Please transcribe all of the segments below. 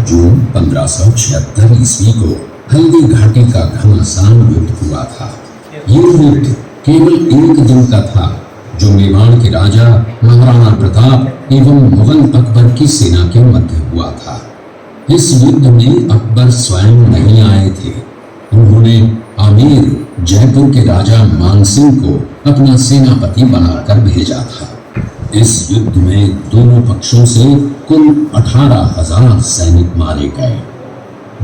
जून 1576 ईस्वी को हल्दी घाटी का घमासान युद्ध हुआ था। ये युद्ध केवल एक दिन का था, जो मेवाड़ के राजा महाराणा प्रताप एवं मुगल अकबर की सेना के मध्य हुआ था। इस युद्ध में अकबर स्वयं नहीं आए थे। उन्होंने आमेर जयपुर के राजा मानसिंह को अपना सेनापति बनाकर भेजा था। इस युद्ध में दोनों पक्षों से कुल 18,000 सैनिक मारे गए।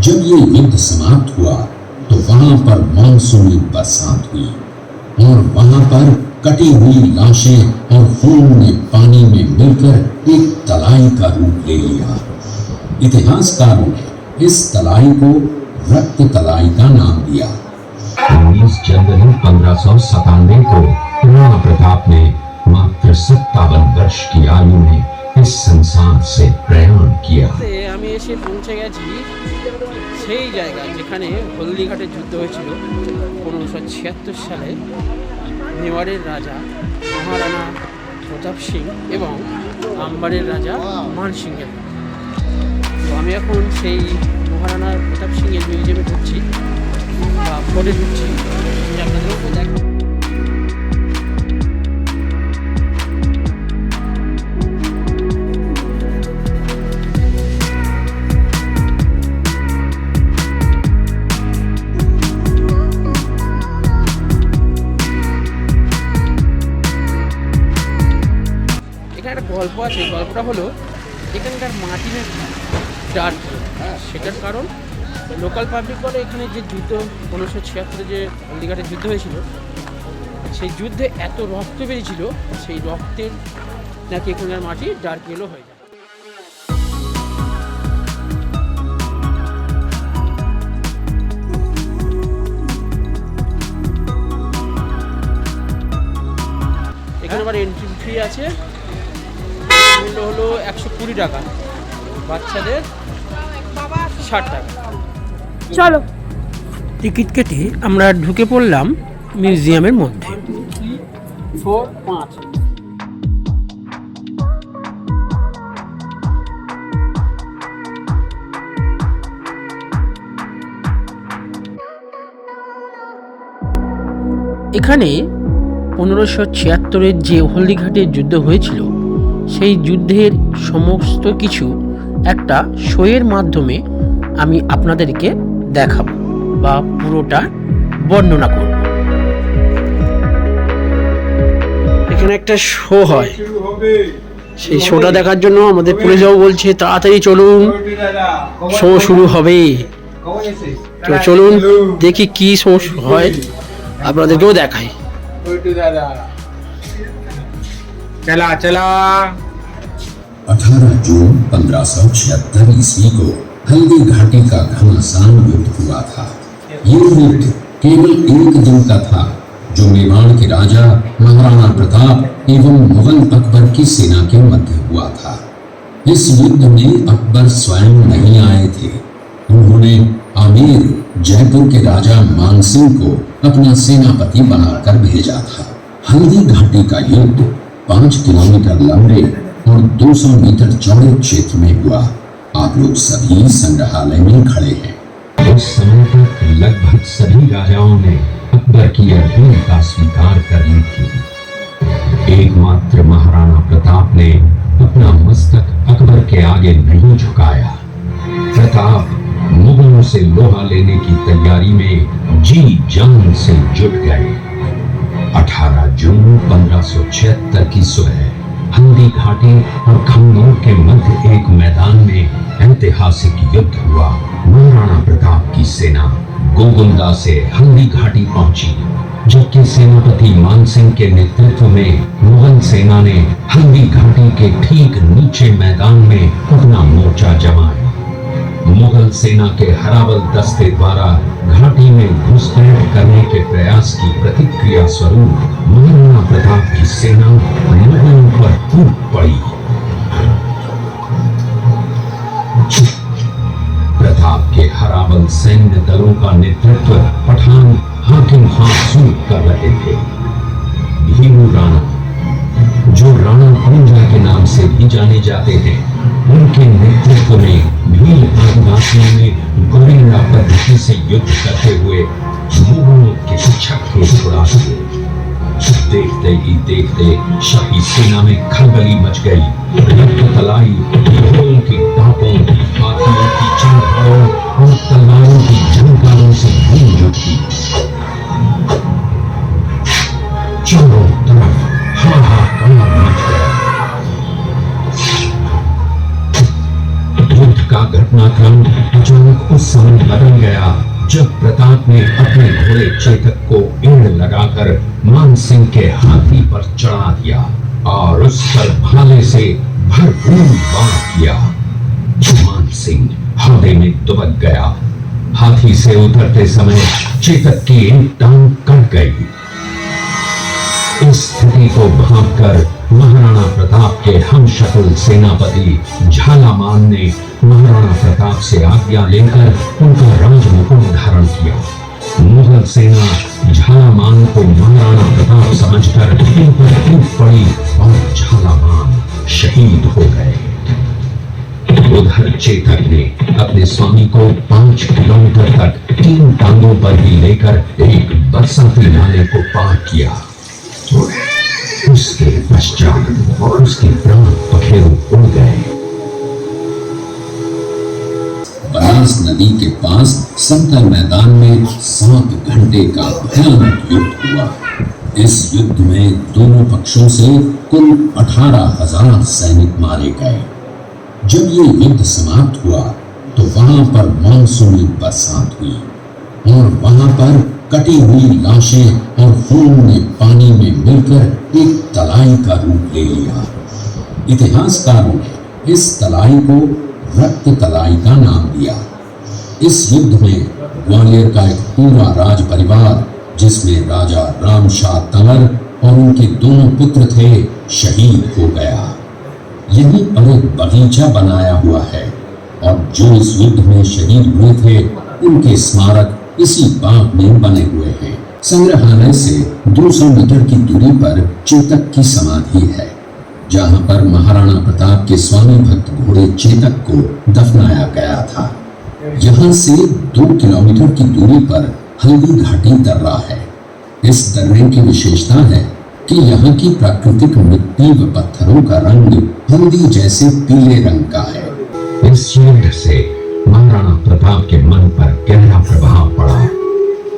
जब ये युद्ध समाप्त हुआ तो वहां पर मानसूनी बरसात हुई और वहां पर कटी हुई लाशें और खून ने पानी में मिलकर एक तलाई का रूप ले लिया। इतिहासकारों ने इस तलाई को रक्त तलाई का नाम दिया। 19 जनवरी 1597 को राणा प्रताप ने मात्र 57 वर्ष की आयु में इस संसार से प्रयाण किया। আমি এসে পৌঁছে গেছি সেই জায়গা যেখানে হলদিঘাটে যুদ্ধ হয়েছিল 1576 সালে মেওয়াড়ের রাজা মহারাণা প্রতাপ সিং এবং আম্বারের রাজা মান সিংয়ের। তো আমি এখন সেই মহারাণা প্রতাপ সিংয়ের মিউজিয়ামে ঢুকছি বা ফোর্টে ঢুকছি, আপনাদেরকে দেখাবো। একটা গল্প আছে, গল্পটা হলো এখানকার মাটি নাকি ডার্ক, সেটার কারণ লোকাল পাবলিক বলে এখানে যে যুদ্ধ 1576 যে হলদিঘাটের যুদ্ধ হয়েছিল, সেই যুদ্ধে এত রক্ত বেরিয়েছিল, সেই রক্তের নাকি এখানকার মাটি ডার্ক ইয়েলো হয়ে যায়। এখানে আবার এন্ট্রি ফি আছে, হলো 120 টাকা, বাচ্চাদের 60 টাকা। চলো টিকিট কেটে আমরা ঢুকে পড়লাম মিউজিয়ামের মধ্যে। 4, 5 এখানে 1576-এর যে হলদিঘাটের যুদ্ধ হয়েছিল, সেই যুদ্ধের সমস্ত কিছু একটা শোয়ের মাধ্যমে আমি আপনাদেরকে দেখাবো বা পুরোটা বর্ণনা করব। এখানে একটা শো হয়, সেই শোটা দেখার জন্য আমাদের পুলিশবাবু বলছে তাড়াতাড়ি চলুন, শো শুরু হবে। তো চলুন দেখি কি শো হয়, আপনাদেরকেও দেখাই। चला चला 18 जून 1576 ईस्वी को हल्दी घाटी का घमासान युद्ध हुआ था। ये युद्ध केवल एक दिन का था, जो मेवाड़ के राजा महाराणा प्रताप एवं मुगल अकबर की सेना के मध्य हुआ था। इस युद्ध में अकबर स्वयं नहीं आए थे। उन्होंने आमेर जयपुर के राजा मानसिंह को अपना सेनापति बनाकर भेजा था। हल्दी घाटी का युद्ध 5 किलोमीटर लंबे और 200 मीटर चौड़े क्षेत्र में हुआ। आप लोग सभी संग्रहालय में खड़े हैं। उस समय तक लगभग सभी राजाओं ने अकबर की अर्जी का स्वीकार कर ली थी। एकमात्र महाराणा प्रताप ने अपना मस्तक अकबर के आगे नहीं झुकाया। प्रताप मुगलों से लोहा लेने की तैयारी में जी जान से जुट गए। 18 जून 1576 की सुबह हल्दी घाटी और खमनोर के मध्य एक मैदान में ऐतिहासिक युद्ध हुआ। महाराणा प्रताप की सेना गोगुंदा से हल्दी घाटी पहुंची, जबकि सेनापति मानसिंह के नेतृत्व में मुगल सेना ने हल्दी घाटी के ठीक नीचे मैदान में अपना मोर्चा जमाया। मुगल सेना के हरावल दस्ते द्वारा घाटी में घुसपैठ करने के प्रयास की प्रतिक्रिया स्वरूप महाराणा प्रताप की सेना मुगलों पर टूट पड़ी। प्रताप के हरावल सैन्य दलों का नेतृत्व पठान हाकिम हासूर कर रहे थे। भीमू राणा, जो राणा कुंजा के नाम से भी जाने जाते हैं, उनके नेतृत्व में भील तलाशियों में गोरिल्ला पद्धति से युद्ध करते हुए मुगलों के छक्के छुड़ा दिए। देखते ही देखते शाही सेना में खलबली मच गई। रक्त तलाई घोड़ों की टापों, हाथियों की चंगारों और तलवारों की झंकारों से गूंज उठी। चारों तरफ हाहाकार मच गया। युद्ध का घटनाक्रम अचानक उस समय बदल गया जब प्रताप ने अपने घोड़े चेतक को एड़ लगाकर मानसिंह के हाथी पर चढ़ा दिया और उस पर भाले से भरपूर वार किया। मानसिंह हौदे में दुबक गया। हाथी से उतरते समय चेतक की एक टांग कट गई। इस स्थिति को भांपकर महाराणा प्रताप के हमशक्ल सेनापति झालामान ने महाराणा प्रताप से आज्ञा लेकर उनका राजमुकुट धारण किया। मुगल सेना झालामान को महाराणा प्रताप समझकर इन पर टूट पड़ी और झालामान शहीद हो गए। उधर चेतक ने अपने स्वामी को 5 किलोमीटर तक 3 टांगों पर ही लेकर एक बरसाती नाले को पार किया। उसके पश्चात उसके प्राण पखेरु उड़ गए। बनास नदी के पास समतल मैदान में 7 घंटे का भयानक युद्ध हुआ। इस युद्ध में दोनों पक्षों से कुल 18,000 सैनिक मारे गए। जब ये युद्ध समाप्त हुआ तो वहां पर मानसूनी बरसात हुई और वहां पर कटी हुई लाशें और खून ने पानी में मिलकर एक तलाई का रूप ले लिया। इतिहासकारों ने इस तलाई को रक्त तलाई का नाम दिया। इस युद्ध में ग्वालियर का एक पूरा राज परिवार, जिसमें राजा रामशाह तंवर और उनके दोनों पुत्र थे, शहीद हो गया। यहीं पर एक बगीचा बनाया हुआ है और जो इस युद्ध में शहीद हुए थे उनके स्मारक इसी बाग में बने हुए हैं। संग्रहालय से 200 मीटर की दूरी पर चेतक की समाधि है, जहां पर महाराणा प्रताप के स्वामी भक्त घोड़े चेतक को दफनाया गया था। यहां से 2 किलोमीटर की दूरी पर हल्दी घाटी दर्रा है। इस दर्रे की विशेषता है कि यहाँ की प्राकृतिक मिट्टी व पत्थरों का रंग हल्दी जैसे पीले रंग का है। इस युद्ध से महाराणा प्रताप के मन पर गहरा प्रभाव पड़ा।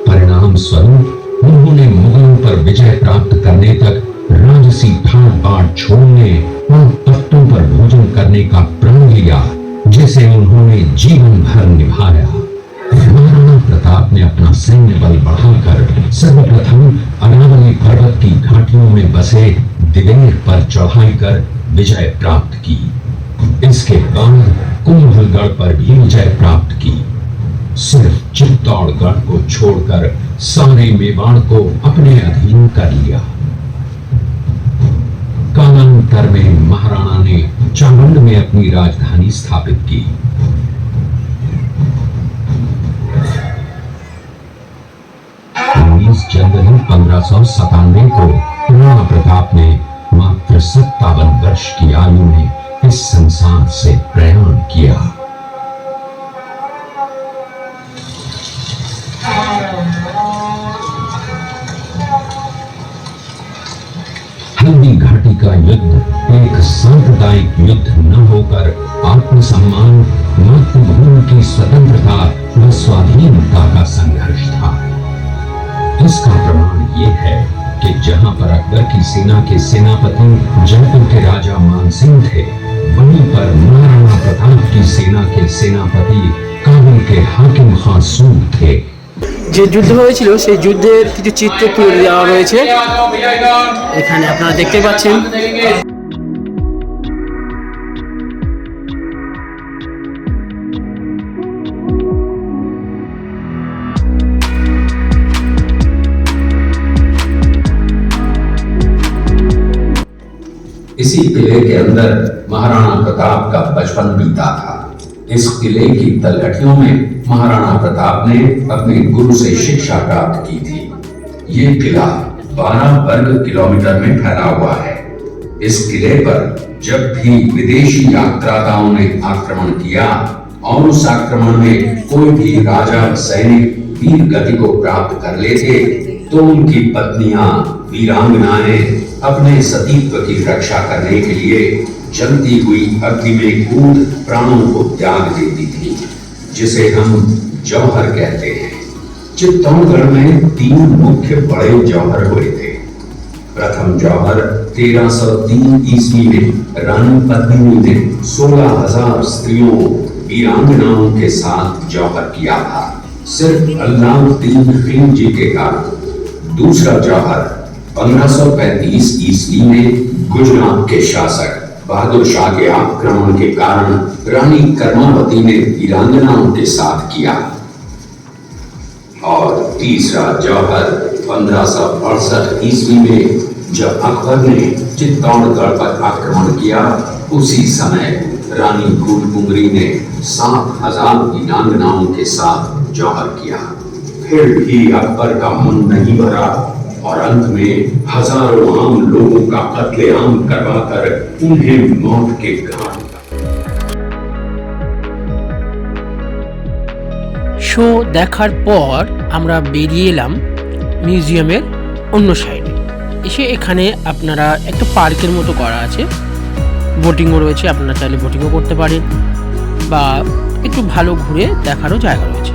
परिणाम स्वरूप उन्होंने मुगलों पर विजय प्राप्त करने तक राजसी ठाट बाट छोड़ने और तख्तों पर भोजन करने का प्रण लिया, जिसे उन्होंने जीवन भर निभाया। महाराणा प्रताप ने अपना सैन्य बल बढ़ाकर सर्वप्रथम अरावली पर्वत की घाटियों में बसे दिवेर पर चढ़ाई कर विजय प्राप्त की। इसके बाद कुंभलगढ़ पर भी विजय प्राप्त की। सिर्फ चित्तौड़गढ़ को छोड़कर सारे मेवाड़ को अपने अधीन कर लिया। कालांतर में महाराणा ने चावंड में अपनी राजधानी स्थापित की। 19 जनवरी 1597 को राणा प्रताप ने मात्र 57 वर्ष की आयु में इस संसार से प्रयाण किया। हल्दी घाटी का युद्ध एक सांप्रदायिक युद्ध न होकर आत्मसम्मान, मातृभूमि की स्वतंत्रता व स्वाधीनता का संघर्ष था। इसका प्रमाण यह है कि जहां पर अकबर की सेना के सेनापति जयपुर के राजा मानसिंह थे, वहीं पर महाराणा प्रताप की सेना के सेनापति काबुल के हाकिम खान सूद थे। যে যুদ্ধ হয়েছিল সেই যুদ্ধের কিছু চিত্র তুলে দেওয়া রয়েছে এখানে আপনারা দেখতে পাচ্ছেন। इसी किले के अंदर महाराणा प्रताप का बचपन बीता था। इस किले की तलहटियों में महाराणा प्रताप ने अपने गुरु से शिक्षा प्राप्त की थी। ये किला 12 वर्ग किलोमीटर में फैला हुआ है। इस किले पर जब भी विदेशी यात्राताओं ने आक्रमण किया और उस आक्रमण में कोई भी राजा सैनिक वीर गति को प्राप्त कर लेते तो उनकी पत्नियां वीरांगनाएं अपने सतीत्व की रक्षा करने के लिए जलती हुई अग्नि में कूद प्राणों को त्याग देती थी, जिसे हम जौहर कहते हैं। चित्तौड़गढ़ में 3 मुख्य बड़े जौहर हुए थे। प्रथम जौहर 1303 ईस्वी में रानी पद्मिनी ने 16,000 स्त्रियों वीरांगनाओं के साथ जौहर किया था, सिर्फ अल्लाउद्दीन खिलजी के कारण। दूसरा जौहर 1535 ईस्वी में गुजरात के शासक बहादुर शाह के आक्रमण के कारण रानी कर्मावती ने वीरांगनाओं के साथ किया। और तीसरा जौहर 1568 ईस्वी में जब अकबर ने चित्तौड़गढ़ पर आक्रमण किया, उसी समय रानी फूलकुंवरी ने 7,000 वीरांगनाओं के साथ जौहर किया। फिर भी अकबर का मन नहीं भरा और अंत में हजारों आम लोगों का कत्लेआम करवाकर उन्हें मौत के घाट শো দেখার পর আমরা বেরিয়ে এলাম মিউজিয়ামের অন্য সাইডে। এসে এখানে আপনারা একটা পার্কের মতো করা আছে, বোটিংও রয়েছে, আপনারা চাইলে বোটিংও করতে পারেন বা একটু ভালো ঘুরে দেখারও জায়গা রয়েছে।